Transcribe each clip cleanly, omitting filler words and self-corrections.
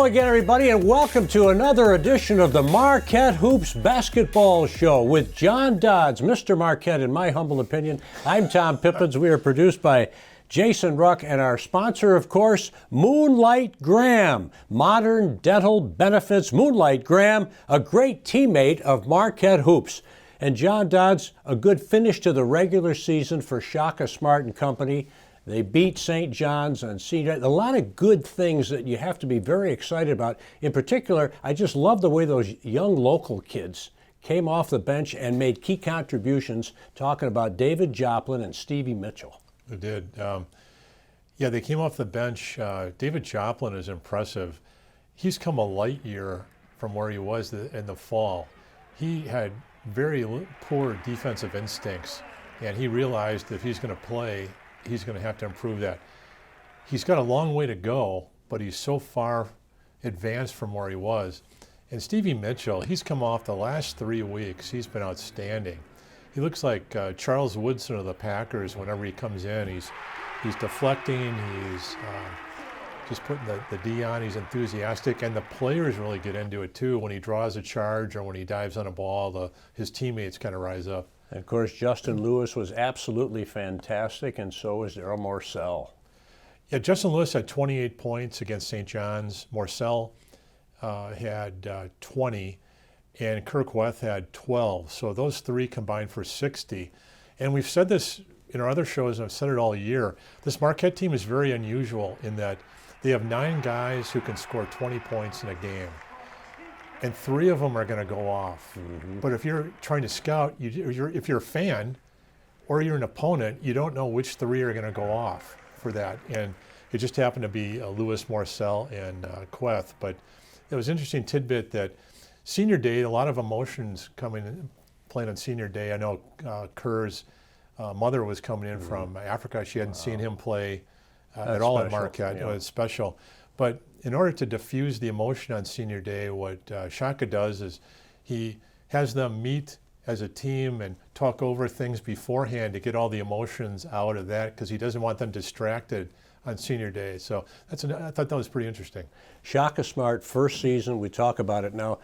again, everybody, and welcome to another edition of the Marquette Hoops Basketball Show with John Dodds, Mr. Marquette, in my humble opinion. I'm Tom Pippins. We are produced by Jason Ruck, and our sponsor, of course, Moonlight Graham. Modern dental benefits. Moonlight Graham, a great teammate of Marquette Hoops. And John Dodds, a good finish to the regular season for Shaka Smart and company. They beat St. John's and Cedar. A lot of good things that you have to be very excited about. In particular, I just love the way those young local kids came off the bench and made key contributions, talking about David Joplin and Stevie Mitchell. They did. Yeah, they came off the bench. David Joplin is impressive. He's come a light year from where he was in the fall. He had very poor defensive instincts, and he realized if he's going to play, he's going to have to improve that. He's got a long way to go, but he's so far advanced from where he was. And Stevie Mitchell, he's come off the last 3 weeks. He's been outstanding. He looks like Charles Woodson of the Packers whenever he comes in. He's deflecting, he's just putting the D on, he's enthusiastic, and the players really get into it too. When he draws a charge or when he dives on a ball, his teammates kind of rise up. And of course, Justin Lewis was absolutely fantastic, and so was Daryl Morcell. Yeah, Justin Lewis had 28 points against St. John's. Morcell had 20, and Kirk Weth had 12. So those three combined for 60. And we've said this in our other shows, and I've said it all year. This Marquette team is very unusual in that they have 9 guys who can score 20 points in a game. And 3 of them are going to go off. Mm-hmm. But if you're trying to scout, if you're a fan or you're an opponent, you don't know which 3 are going to go off for that. And it just happened to be Lewis, Morcell, and Queth. But it was an interesting tidbit that senior day, a lot of emotions playing on senior day. I know Kerr's mother was coming in from Africa. She hadn't seen him play at all at Marquette. Yeah. It was special. But in order to diffuse the emotion on senior day, what Shaka does is he has them meet as a team and talk over things beforehand to get all the emotions out of that, because he doesn't want them distracted on senior day. So I thought that was pretty interesting. Shaka Smart, first season, we talk about it now.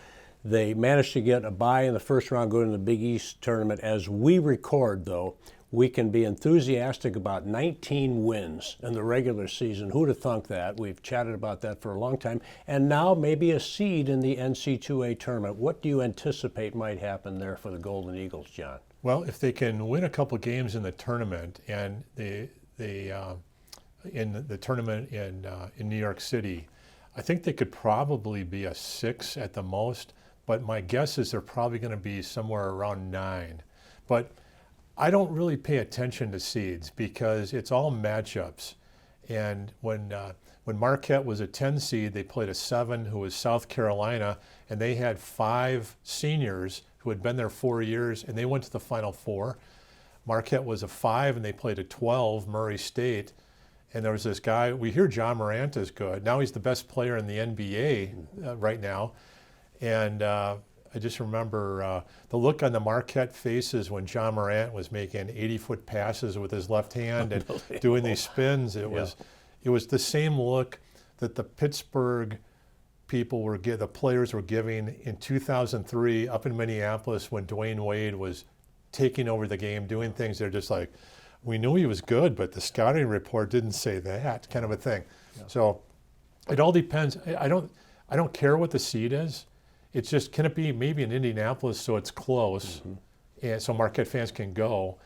They managed to get a bye in the first round, going to the Big East tournament. As we record, though, we can be enthusiastic about 19 wins in the regular season. Who'd have thunk that? We've chatted about that for a long time. And now maybe a seed in the NC2A tournament. What do you anticipate might happen there for the Golden Eagles, John? Well, if they can win a couple games in the tournament, and in the tournament in New York City, I think they could probably be a 6 at the most. But my guess is they're probably going to be somewhere around 9. But I don't really pay attention to seeds because it's all matchups. And when Marquette was a 10 seed, they played a 7 who was South Carolina, and they had 5 seniors who had been there 4 years, and they went to the Final Four. Marquette was a 5, and they played a 12, Murray State. And there was this guy, we hear John Morant is good. Now he's the best player in the NBA right now. And I just remember the look on the Marquette faces when John Morant was making 80-foot passes with his left hand and doing these spins. It was the same look that the Pittsburgh the players were giving in 2003 up in Minneapolis when Dwayne Wade was taking over the game, doing things. They're just like, we knew he was good, but the scouting report didn't say that, kind of a thing. Yeah. So it all depends. I don't care what the seed is. It's just, can it be maybe in Indianapolis so it's close, and so Marquette fans can go,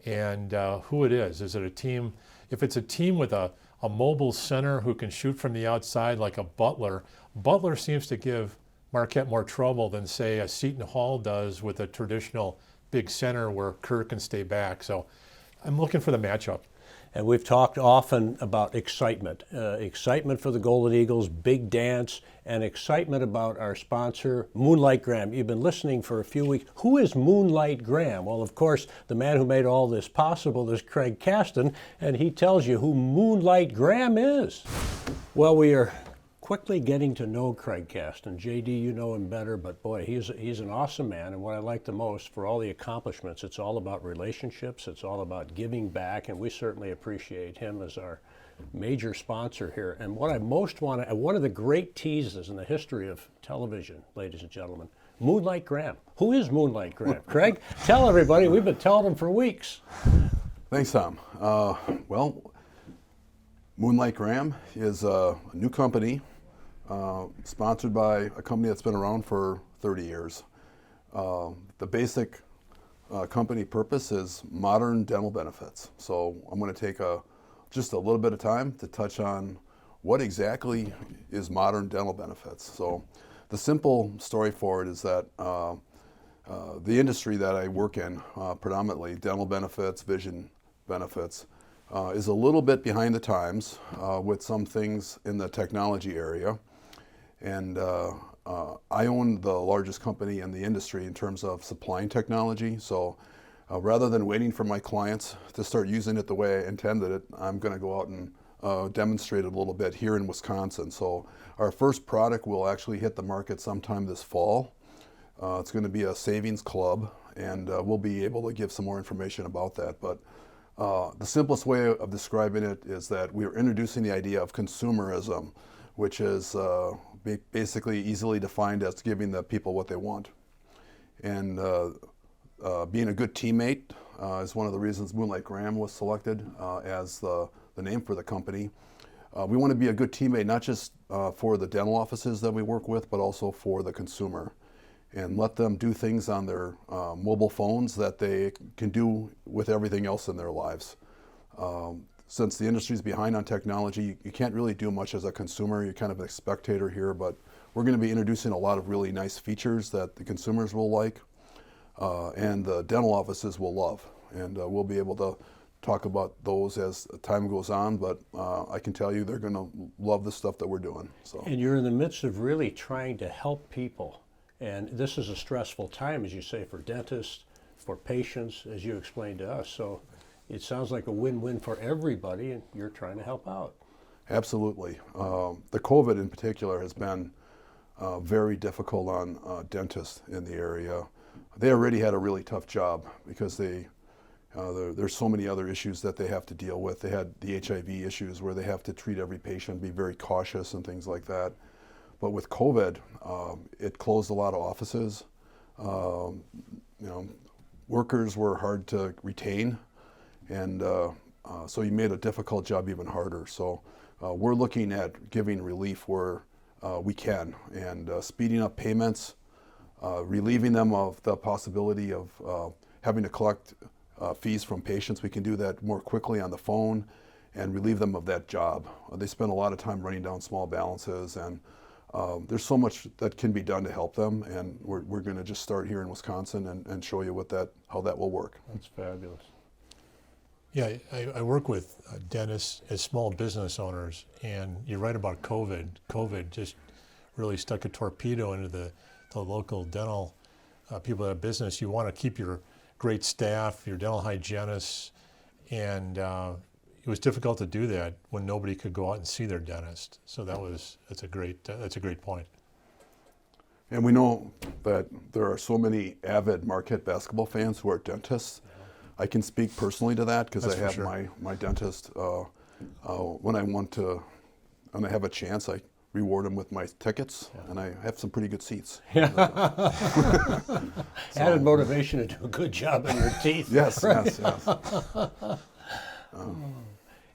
and who it is. Is it a team? If it's a team with a mobile center who can shoot from the outside like a Butler seems to give Marquette more trouble than, say, a Seton Hall does with a traditional big center where Kerr can stay back. So I'm looking for the matchup. And we've talked often about excitement for the Golden Eagles, big dance, and excitement about our sponsor, Moonlight Graham. You've been listening for a few weeks. Who is Moonlight Graham? Well, of course, the man who made all this possible is Craig Kasten, and he tells you who Moonlight Graham is. Well, we are quickly getting to know Craig Kasten. JD, you know him better, but boy, he's an awesome man. And what I like the most, for all the accomplishments, it's all about relationships. It's all about giving back, and we certainly appreciate him as our major sponsor here. And what I most want to, one of the great teases in the history of television, ladies and gentlemen, Moonlight Graham. Who is Moonlight Graham? Craig, tell everybody. We've been telling them for weeks. Thanks, Tom. Well, Moonlight Graham is a new company sponsored by a company that's been around for 30 years. The basic company purpose is modern dental benefits. So I'm going to take just a little bit of time to touch on what exactly is modern dental benefits. So the simple story for it is that the industry that I work in, predominantly dental benefits, vision benefits, is a little bit behind the times with some things in the technology area. And I own the largest company in the industry in terms of supplying technology. So rather than waiting for my clients to start using it the way I intended it, I'm going to go out and demonstrate it a little bit here in Wisconsin. So our first product will actually hit the market sometime this fall. It's going to be a savings club, and we'll be able to give some more information about that. But the simplest way of describing it is that we're introducing the idea of consumerism, which is basically easily defined as giving the people what they want. And being a good teammate is one of the reasons Moonlight Graham was selected as the name for the company. We want to be a good teammate, not just for the dental offices that we work with, but also for the consumer, and let them do things on their mobile phones that they can do with everything else in their lives. Since the industry's behind on technology, you can't really do much as a consumer. You're kind of a spectator here, but we're going to be introducing a lot of really nice features that the consumers will like and the dental offices will love. And we'll be able to talk about those as time goes on, but I can tell you they're going to love the stuff that we're doing. So. And you're in the midst of really trying to help people. And this is a stressful time, as you say, for dentists, for patients, as you explained to us. So it sounds like a win-win for everybody, and you're trying to help out. Absolutely. The COVID in particular has been very difficult on dentists in the area. They already had a really tough job because there's so many other issues that they have to deal with. They had the HIV issues where they have to treat every patient, be very cautious and things like that. But with COVID, it closed a lot of offices. Workers were hard to retain, and so you made a difficult job even harder. So we're looking at giving relief where we can, and speeding up payments, relieving them of the possibility of having to collect fees from patients. We can do that more quickly on the phone and relieve them of that job. They spend a lot of time running down small balances, and there's so much that can be done to help them, and we're going to just start here in Wisconsin and show you how that will work. That's fabulous. Yeah, I work with dentists as small business owners, and you're right about COVID. COVID just really stuck a torpedo into the local dental people that have business. You want to keep your great staff, your dental hygienists, and it was difficult to do that when nobody could go out and see their dentist. So that's a great point. And we know that there are so many avid Marquette basketball fans who are dentists. I can speak personally to that because I have my dentist. When I have a chance, I reward them with my tickets, and I have some pretty good seats. Added motivation to do a good job on your teeth. Yes, right? yes.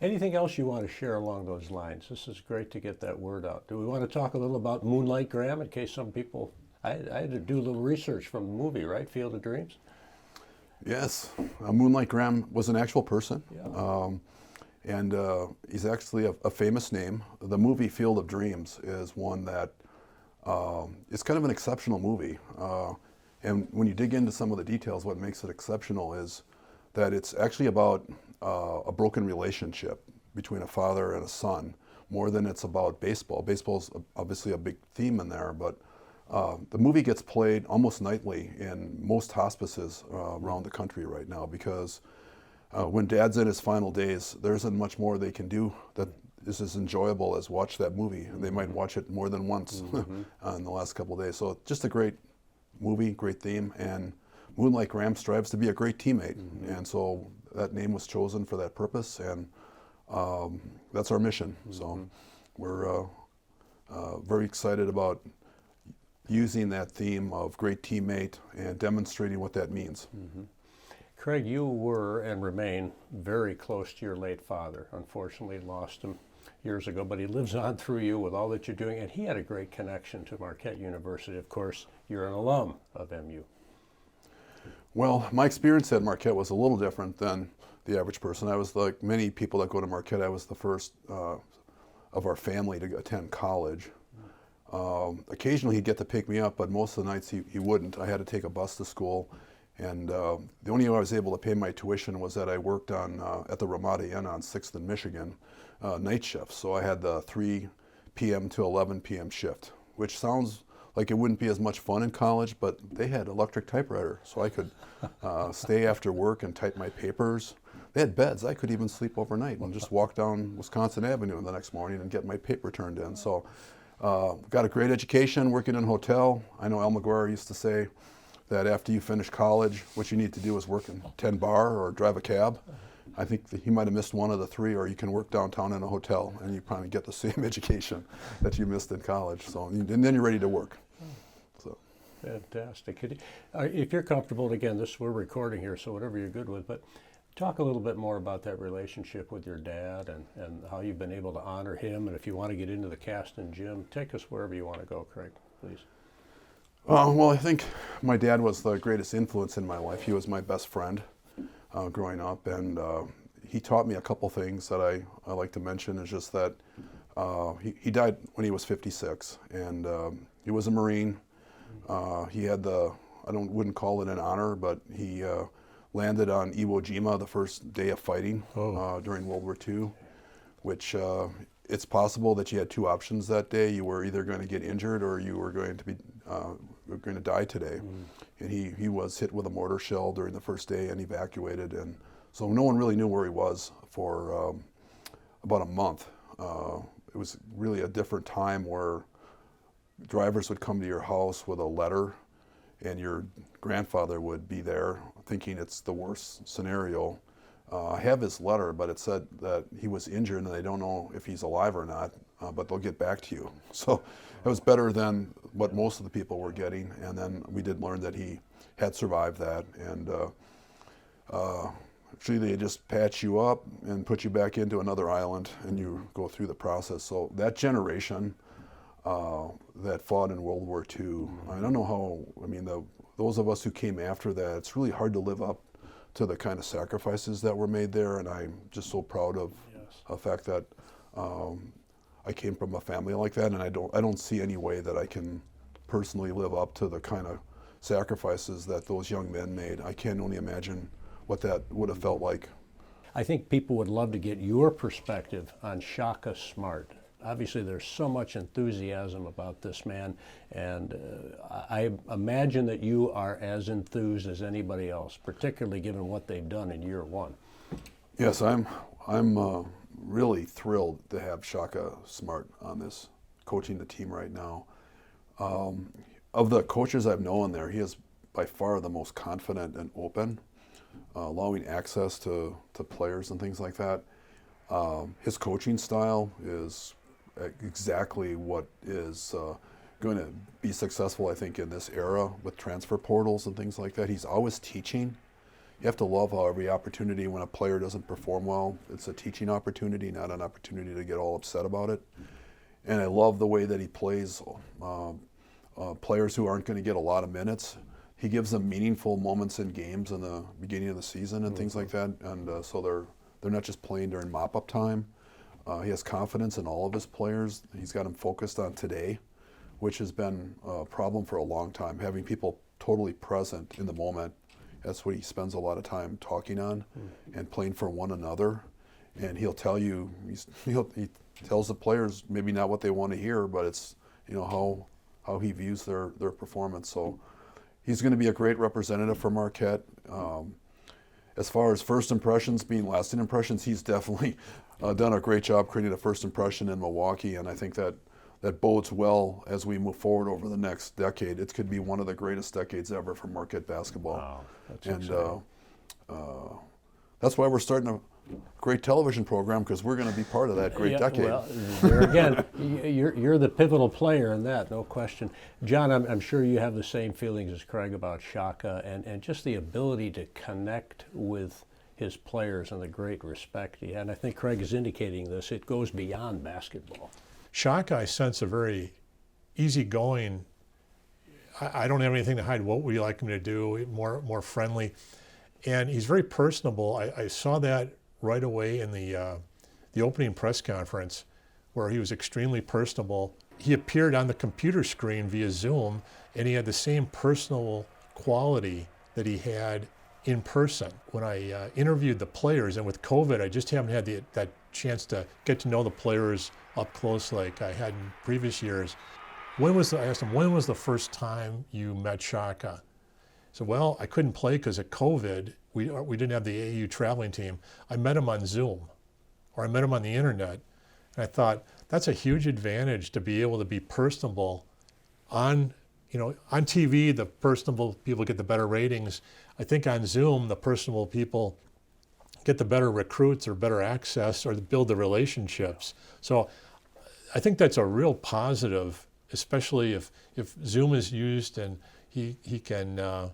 Anything else you want to share along those lines? This is great to get that word out. Do we want to talk a little about Moonlight Graham in case some people, I had to do a little research from the movie, right? Field of Dreams? Yes, Moonlight Graham was an actual person. Yeah. And he's actually a famous name. The movie Field of Dreams is one that is kind of an exceptional movie. And when you dig into some of the details, what makes it exceptional is that it's actually about a broken relationship between a father and a son, more than it's about baseball. Baseball's obviously a big theme in there, but the movie gets played almost nightly in most hospices around the country right now because when Dad's in his final days, there isn't much more they can do that is as enjoyable as watch that movie. And they might watch it more than once in the last couple of days. So just a great movie, great theme, and Moonlight Graham strives to be a great teammate. And so that name was chosen for that purpose. And That's our mission. So we're very excited about using that theme of great teammate and demonstrating what that means. Craig, you were and remain very close to your late father. Unfortunately, lost him years ago, but he lives on through you with all that you're doing, and he had a great connection to Marquette University. Of course, you're an alum of MU. Well, my experience at Marquette was a little different than the average person. I was like many people that go to Marquette, I was the first of our family to attend college. Occasionally he'd get to pick me up, but most of the nights he wouldn't. I had to take a bus to school, and the only way I was able to pay my tuition was that I worked on at the Ramada Inn on 6th and Michigan night shifts. So I had the 3 p.m. to 11 p.m. shift, which sounds like it wouldn't be as much fun in college, but they had electric typewriter, so I could stay after work and type my papers. They had beds. I could even sleep overnight and just walk down Wisconsin Avenue the next morning and get my paper turned in. So got a great education working in a hotel. I know Al McGuire used to say that after you finish college, what you need to do is work in 10 bar or drive a cab. I think that he might have missed one of the 3, or you can work downtown in a hotel and you probably get the same education that you missed in college. So, and then you're ready to work. So. Fantastic. If you're comfortable, and again, we're recording here, so whatever you're good with, but talk a little bit more about that relationship with your dad and how you've been able to honor him. And if you want to get into the Kasten gym, take us wherever you want to go, Craig, please. Well, I think my dad was the greatest influence in my life. He was my best friend growing up, and he taught me a couple things that I like to mention. Is just that he died when he was 56, and he was a Marine. He had wouldn't call it an honor, but he landed on Iwo Jima the first day of fighting during World War II, which it's possible that you had 2 options that day. You were either going to get injured or you were going to die today. And he was hit with a mortar shell during the first day and evacuated, and so no one really knew where he was for about a month. It was really a different time where drivers would come to your house with a letter, and your grandfather would be there thinking it's the worst scenario. I have his letter, but it said that he was injured and they don't know if he's alive or not, but they'll get back to you. So it was better than what most of the people were getting. And then we did learn that he had survived that. And actually they just patch you up and put you back into another island and you go through the process. So that generation that fought in World War II, I don't know how, I mean, those of us who came after that, it's really hard to live up to the kind of sacrifices that were made there, and I'm just so proud of the fact that I came from a family like that, and I don't see any way that I can personally live up to the kind of sacrifices that those young men made. I can't only imagine what that would have felt like. I think people would love to get your perspective on Shaka Smart. Obviously, there's so much enthusiasm about this man, and I imagine that you are as enthused as anybody else, particularly given what they've done in year 1. Yes, I'm really thrilled to have Shaka Smart on this, coaching the team right now. Of the coaches I've known there, he is by far the most confident and open, allowing access to players and things like that. His coaching style is exactly what is going to be successful, I think, in this era with transfer portals and things like that. He's always teaching. You have to love how every opportunity when a player doesn't perform well, it's a teaching opportunity, not an opportunity to get all upset about it. And I love the way that he plays players who aren't going to get a lot of minutes. He gives them meaningful moments in games in the beginning of the season and things like that. And so they're not just playing during mop-up time. He has confidence in all of his players. He's got them focused on today, which has been a problem for a long time, having people totally present in the moment. That's what he spends a lot of time talking on and playing for one another. And he'll tell you, he tells the players maybe not what they want to hear, but it's how he views their performance. So he's going to be a great representative for Marquette. As far as first impressions being lasting impressions, he's definitely done a great job creating a first impression in Milwaukee, and I think that bodes well as we move forward over the next decade. It could be one of the greatest decades ever for Marquette basketball. Wow, that's and exciting. That's why we're starting to great television program because we're going to be part of that great decade. Well, there again, you're the pivotal player in that, no question. John, I'm sure you have the same feelings as Craig about Shaka and just the ability to connect with his players and the great respect he had. And I think Craig is indicating this. It goes beyond basketball. Shaka, I sense a very easygoing. I don't have anything to hide. What would you like him to do? More friendly, and he's very personable. I saw that right away in the opening press conference, where he was extremely personable. He appeared on the computer screen via Zoom, and he had the same personal quality that he had in person. When I interviewed the players, and with COVID, I just haven't had that chance to get to know the players up close like I had in previous years. I asked him, when was the first time you met Shaka? He said, well, I couldn't play because of COVID. We didn't have the AAU traveling team. I met him on Zoom, or I met him on the internet. And I thought, that's a huge advantage to be able to be personable on TV. The personable people get the better ratings. I think on Zoom, the personable people get the better recruits or better access or build the relationships. So I think that's a real positive, especially if Zoom is used and he can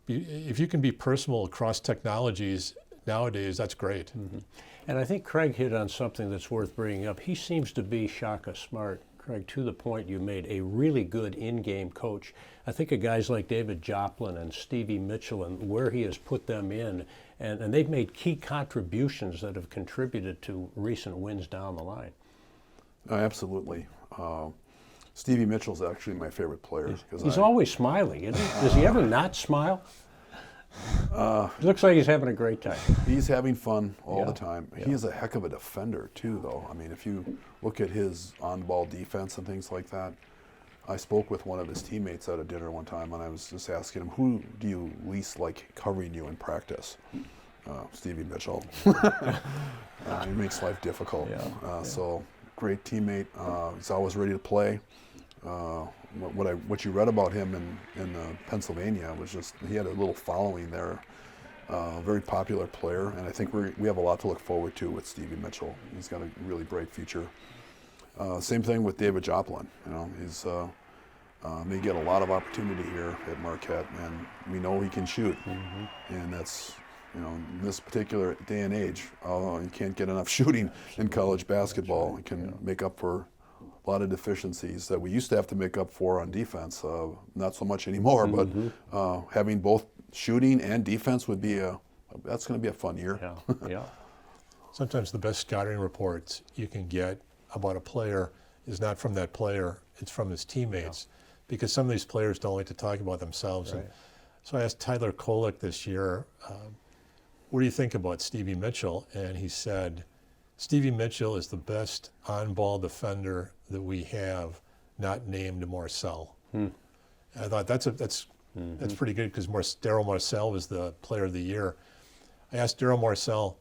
if you can be personal across technologies nowadays, that's great. Mm-hmm. And I think Craig hit on something that's worth bringing up. He seems to be Shaka Smart, Craig, to the point you made, a really good in-game coach. I think of guys like David Joplin and Stevie Mitchell and where he has put them in, and they've made key contributions that have contributed to recent wins down the line. Absolutely. Stevie Mitchell's actually my favorite player. He's always smiling, isn't he? Does he ever not smile? Looks like he's having a great time. He's having fun all the time. Yeah. He is a heck of a defender, too, though. I mean, if you look at his on-ball defense and things like that, I spoke with one of his teammates at a dinner one time, and I was just asking him, who do you least like covering you in practice? Stevie Mitchell. He makes life difficult. So, great teammate. He's always ready to play. What you read about him in Pennsylvania was just he had a little following there. Very popular player, and I think we have a lot to look forward to with Stevie Mitchell. He's got a really bright future. Same thing with David Joplin. He's may get a lot of opportunity here at Marquette, and we know he can shoot. Mm-hmm. And that's in this particular day and age, you can't get enough shooting in college basketball. Right. It can make up for a lot of deficiencies that we used to have to make up for on defense. Not so much anymore, mm-hmm. but having both shooting and defense would be that's going to be a fun year. Yeah. Sometimes the best scouting reports you can get about a player is not from that player, it's from his teammates, because some of these players don't like to talk about themselves. Right. And so I asked Tyler Kolek this year, what do you think about Stevie Mitchell? And he said, Stevie Mitchell is the best on-ball defender that we have, not named Marcel. And I thought that's pretty good, because Daryl Marcel was the player of the year. I asked Daryl Marcel,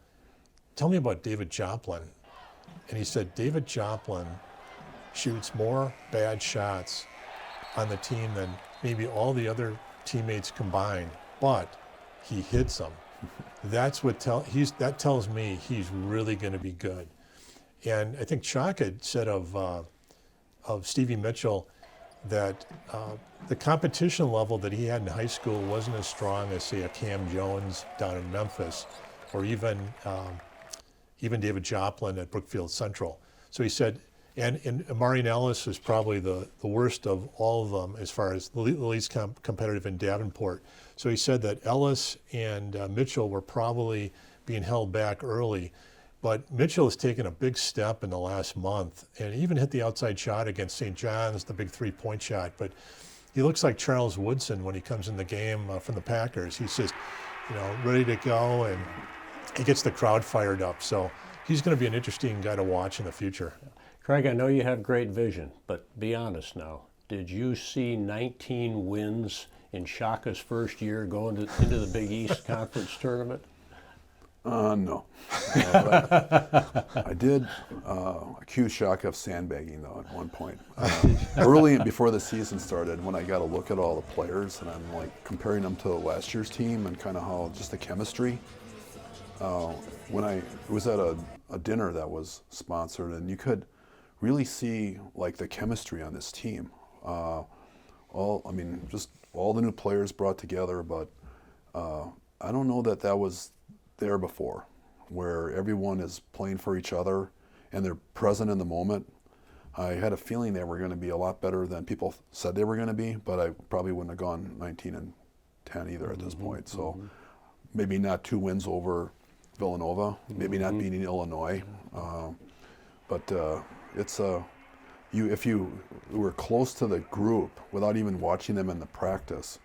tell me about David Joplin. And he said, David Joplin shoots more bad shots on the team than maybe all the other teammates combined, but he hits them. That's that tells me he's really going to be good. And I think Shaka said of Stevie Mitchell that the competition level that he had in high school wasn't as strong as, say, a Cam Jones down in Memphis, or even David Joplin at Brookfield Central. So he said, and Marion Ellis was probably the worst of all of them as far as the least competitive in Davenport. So he said that Ellis and Mitchell were probably being held back early, but Mitchell has taken a big step in the last month and even hit the outside shot against St. John's, the big three-point shot. But he looks like Charles Woodson when he comes in the game from the Packers. He's just, ready to go, and he gets the crowd fired up. So he's going to be an interesting guy to watch in the future. Craig, I know you have great vision, but be honest now. Did you see 19 wins in Shaka's first year going into the Big East Conference tournament? No. I did accuse Shaka of sandbagging, though, at one point. Early before the season started, when I got a look at all the players, and I'm comparing them to last year's team and kind of how just the chemistry. It was at a dinner that was sponsored, and you could really see like the chemistry on this team. Just all the new players brought together, but I don't know that that was there before, where everyone is playing for each other and they're present in the moment. I had a feeling they were going to be a lot better than people said they were going to be, but I probably wouldn't have gone 19-10 either at this point. So maybe not 2 wins over Villanova, maybe not beating Illinois, but if you were close to the group without even watching them in the practice,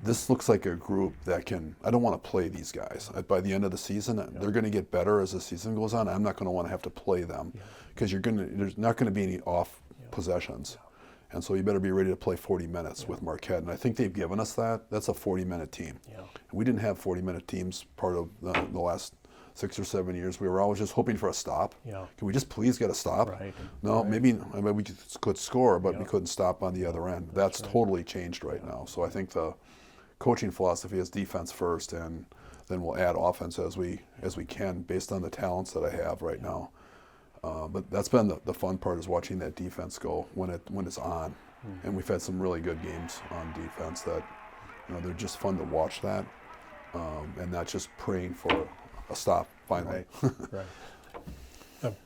this looks like a group that can. I don't want to play these guys. By the end of the season, they're going to get better as the season goes on. I'm not going to want to have to play them because there's not going to be any off possessions. And so you better be ready to play 40 minutes with Marquette. And I think they've given us that. That's a 40-minute team. Yeah. We didn't have 40-minute teams part of the last 6 or 7 years. We were always just hoping for a stop. Yeah. Can we just please get a stop? Right. No, maybe we could score, but we couldn't stop on the other end. That's totally changed right now. So I think the coaching philosophy is defense first, and then we'll add offense as we can based on the talents that I have right now. But that's been the fun part, is watching that defense go when it's on. And we've had some really good games on defense that they're just fun to watch that, and not just praying for a stop finally. Right.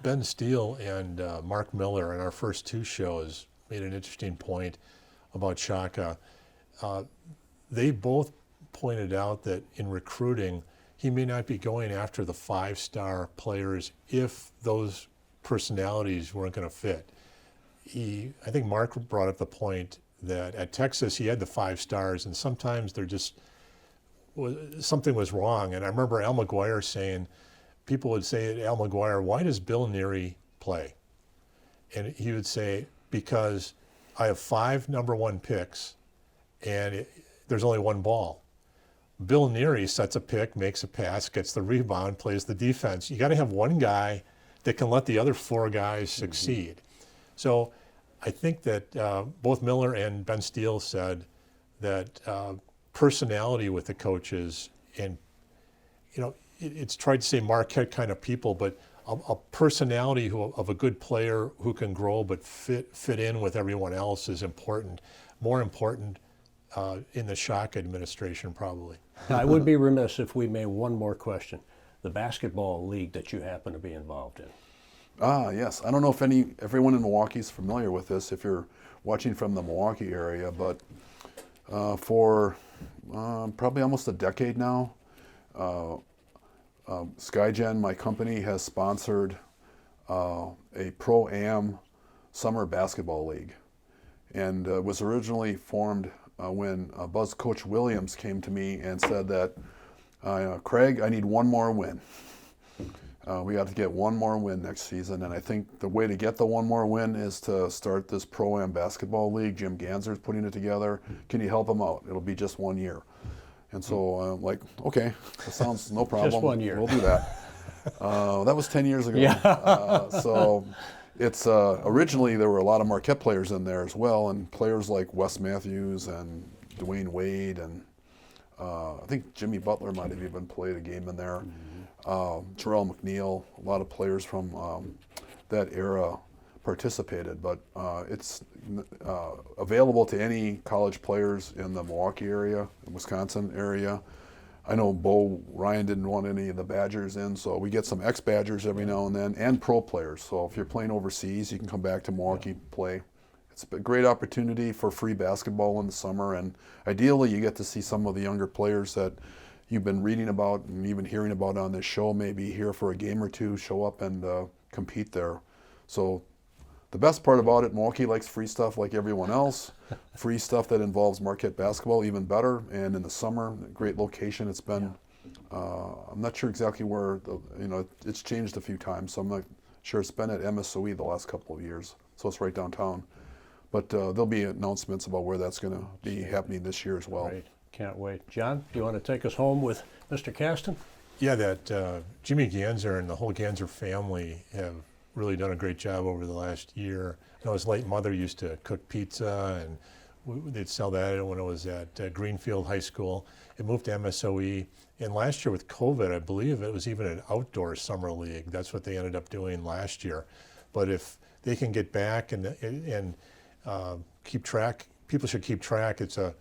Ben Steele and Mark Miller in our first 2 shows made an interesting point about Shaka. They both pointed out that in recruiting, he may not be going after the 5-star players if those personalities weren't going to fit. I think Mark brought up the point that at Texas he had the 5 stars, and sometimes something was wrong. And I remember Al McGuire saying, people would say to Al McGuire, "Why does Bill Neary play?" And he would say, "Because I have 5 number 1 picks, and there's only 1 ball. Bill Neary sets a pick, makes a pass, gets the rebound, plays the defense. You got to have 1 guy that can let the other 4 guys succeed." So I think that both Miller and Ben Steele said that personality with the coaches, and it's tried to say Marquette kind of people, but a personality of a good player who can grow but fit in with everyone else is important, more important in the Shaka administration probably. I would be remiss if we made one more question. The basketball league that you happen to be involved in. Yes. I don't know if everyone in Milwaukee is familiar with this, if you're watching from the Milwaukee area, but for probably almost a decade now, SkyGen, my company, has sponsored a Pro-Am summer basketball league. And it was originally formed when Buzz Coach Williams came to me and said that, "Craig, I need 1 more win. We got to get 1 more win next season, and I think the way to get the 1 more win is to start this Pro-Am basketball league. Jim Ganser's putting it together. Can you help him out? It'll be just 1 year." And so I'm like, okay, that sounds no problem. Just 1 year. We'll do that. That was 10 years ago. Yeah. So it's originally there were a lot of Marquette players in there as well, and players like Wes Matthews and Dwayne Wade, and I think Jimmy Butler might have even played a game in there. Terrell McNeil, a lot of players from that era participated, but it's available to any college players in the Milwaukee area, the Wisconsin area. I know Bo Ryan didn't want any of the Badgers in, so we get some ex-Badgers every now and then, and pro players. So if you're playing overseas, you can come back to Milwaukee, play. It's a great opportunity for free basketball in the summer, and ideally you get to see some of the younger players that you've been reading about and even hearing about on this show, maybe here for a game or 2, show up and compete there. So the best part about it, Milwaukee likes free stuff like everyone else. Free stuff that involves Marquette basketball, even better. And in the summer, great location. It's been, I'm not sure exactly where, it's changed a few times, so I'm not sure. It's been at MSOE the last couple of years, so it's right downtown. But there'll be announcements about where that's going to be happening this year as well. Great. Can't wait. John, do you want to take us home with Mr. Kasten? Yeah, that Jimmy Ganser and the whole Ganser family have really done a great job over the last year. I know his late mother used to cook pizza, and they'd sell that when it was at Greenfield High School. It moved to MSOE. And last year with COVID, I believe it was even an outdoor summer league. That's what they ended up doing last year. But if they can get back and keep track, people should keep track. The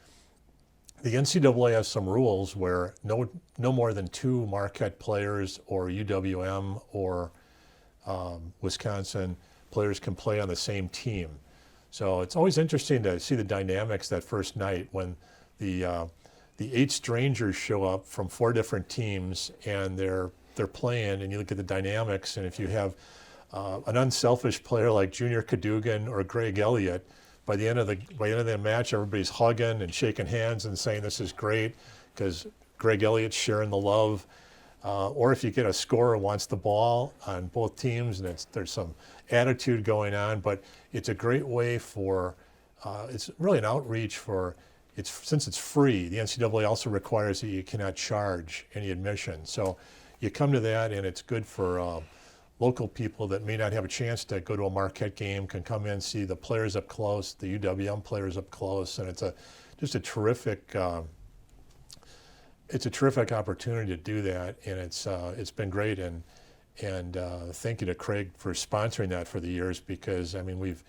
NCAA has some rules where no more than 2 Marquette players or UWM or Wisconsin players can play on the same team. So it's always interesting to see the dynamics that first night when the 8 strangers show up from 4 different teams and they're playing, and you look at the dynamics, and if you have an unselfish player like Junior Cadogan or Greg Elliott, by the end of the match, everybody's hugging and shaking hands and saying this is great because Greg Elliott's sharing the love. Or if you get a scorer who wants the ball on both teams, and there's some attitude going on, but it's a great way for, it's really an outreach for, since it's free, the NCAA also requires that you cannot charge any admission. So you come to that, and it's good for local people that may not have a chance to go to a Marquette game, can come in, see the players up close, the UWM players up close, and it's just a terrific opportunity to do that, and it's been great, and thank you to Craig for sponsoring that for the years, because I mean we've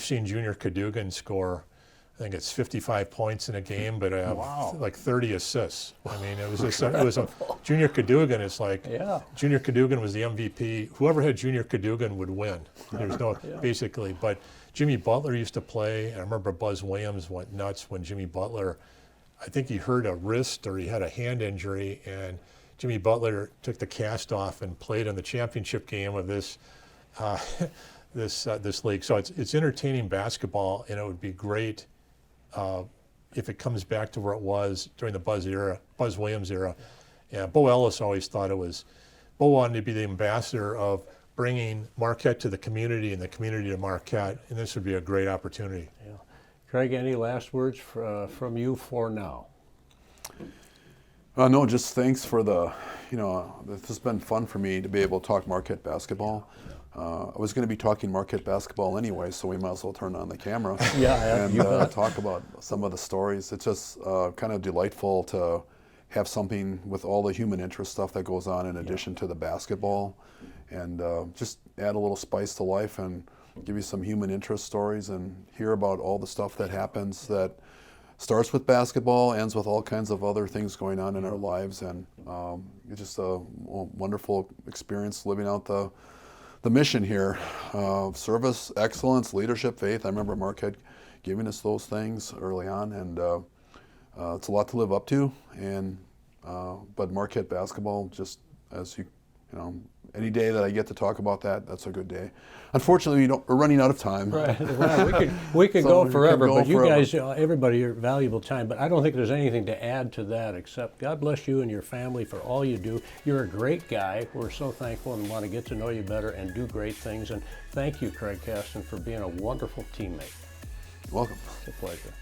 seen Junior Cadogan score, I think it's 55 points in a game, but like 30 assists. I mean, it was a Junior Cadogan. It's like Junior Cadogan was the MVP. Whoever had Junior Cadogan would win. There's no basically. But Jimmy Butler used to play, and I remember Buzz Williams went nuts when Jimmy Butler, I think he hurt a wrist or he had a hand injury, and Jimmy Butler took the cast off and played in the championship game of this league. So it's entertaining basketball, and it would be great if it comes back to where it was during the Buzz Williams era. Yeah, Bo Ellis always thought Bo wanted to be the ambassador of bringing Marquette to the community and the community to Marquette, and this would be a great opportunity. Yeah. Craig, any last words from you for now? No, just thanks for this has been fun for me to be able to talk Marquette basketball. I was going to be talking Marquette basketball anyway, so we might as well turn on the camera and talk about some of the stories. It's just kind of delightful to have something with all the human interest stuff that goes on in addition to the basketball, and just add a little spice to life and give you some human interest stories and hear about all the stuff that happens that starts with basketball, ends with all kinds of other things going on in our lives, and it's just a wonderful experience living out the mission here. Service, excellence, leadership, faith. I remember Marquette giving us those things early on, and it's a lot to live up to. And but Marquette basketball, just as you know, any day that I get to talk about that, that's a good day. Unfortunately, we're running out of time. Right. We could go forever, but you guys, everybody, your valuable time. But I don't think there's anything to add to that except God bless you and your family for all you do. You're a great guy. We're so thankful and want to get to know you better and do great things. And thank you, Craig Kasten, for being a wonderful teammate. Welcome. It's a pleasure.